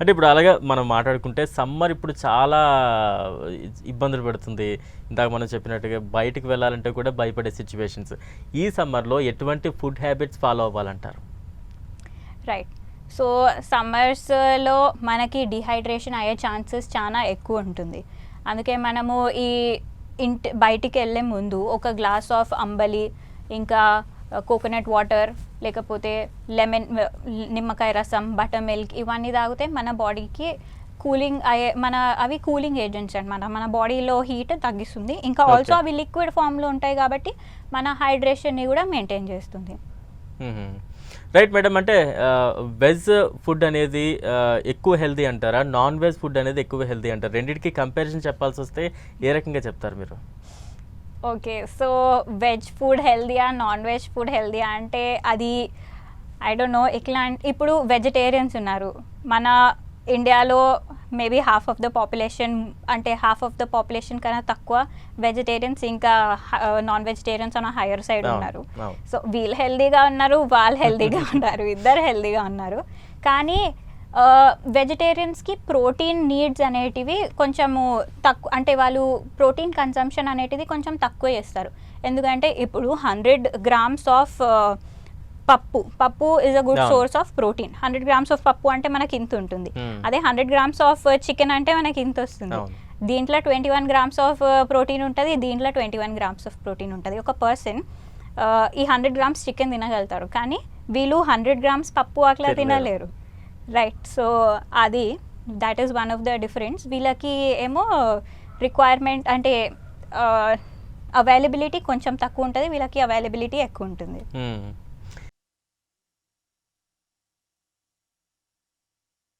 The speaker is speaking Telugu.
అంటే ఇప్పుడు అలాగే మనం మాట్లాడుకుంటే సమ్మర్ ఇప్పుడు చాలా ఇబ్బందులు పెడుతుంది. ఇందాక మనం చెప్పినట్టుగా బయటికి వెళ్ళాలంటే కూడా భయపడే సిచ్యువేషన్స్. ఈ సమ్మర్లో ఎటువంటి ఫుడ్ హ్యాబిట్స్ ఫాలో అవ్వాలంటారు? రైట్. సో సమ్మర్స్లో మనకి డిహైడ్రేషన్ అయ్యే ఛాన్సెస్ చాలా ఎక్కువ ఉంటుంది. అందుకే మనము ఈ బయటికి వెళ్ళే ముందు ఒక గ్లాస్ ఆఫ్ అంబలి, ఇంకా కోకోనట్ వాటర్, లేకపోతే లెమన్, నిమ్మకాయ రసం, బటర్ మిల్క్ ఇవన్నీ తాగితే మన బాడీకి కూలింగ్ అయ్యే అవి కూలింగ్ ఏజెంట్స్ అనమాట. మన బాడీలో హీట్ తగ్గిస్తుంది. ఇంకా ఆల్సో అవి లిక్విడ్ ఫామ్లో ఉంటాయి కాబట్టి మన హైడ్రేషన్ని కూడా మెయింటైన్ చేస్తుంది. Right madam. అంటే వెజ్ ఫుడ్ అనేది ఎక్కువ హెల్తీ అంటారా, నాన్ వెజ్ ఫుడ్ అనేది ఎక్కువ హెల్తీ అంటారా? రెండింటికి కంపారిజన్ చెప్పాల్సి వస్తే ఏ రకంగా చెప్తారు మీరు? ఓకే, సో వెజ్ ఫుడ్ హెల్దీయా, నాన్ వెజ్ ఫుడ్ హెల్దీయా అంటే అది ఐ డోంట్ నో. ఇప్పుడు వెజిటేరియన్స్ ఉన్నారు మన ఇండియాలో. Maybe half of the population కన్నా తక్కువ వెజిటేరియన్స్, ఇంకా నాన్ వెజిటేరియన్స్ అన్న హైయర్ సైడ్ ఉన్నారు. సో వీళ్ళు హెల్దీగా ఉన్నారు, వాళ్ళు హెల్దీగా ఉన్నారు, ఇద్దరు హెల్దీగా ఉన్నారు. కానీ వెజిటేరియన్స్కి ప్రోటీన్ నీడ్స్ అనేటివి కొంచెము తక్కువ, అంటే వాళ్ళు ప్రోటీన్ కన్సంప్షన్ అనేటిది కొంచెం తక్కువ చేస్తారు. ఎందుకంటే ఇప్పుడు 100 grams ఆఫ్ పప్పు is a good source of protein. 100 grams of పప్పు అంటే మనకి ఇంత ఉంటుంది. అదే 100 grams ఆఫ్ చికెన్ అంటే మనకి ఇంత వస్తుంది. దీంట్లో 21 grams ఆఫ్ ప్రోటీన్ ఉంటుంది, దీంట్లో 21 grams ఆఫ్ ప్రోటీన్ ఉంటుంది. ఒక పర్సన్ ఈ 100 grams చికెన్ తినగలుగుతారు, కానీ వీళ్ళు 100 grams పప్పు అట్లా తినలేరు. రైట్. సో అది that is one of the difference. వీళ్ళకి ఏమో రిక్వైర్మెంట్ అంటే అవైలబిలిటీ కొంచెం తక్కువ ఉంటుంది, వీళ్ళకి అవైలబిలిటీ ఎక్కువ ఉంటుంది.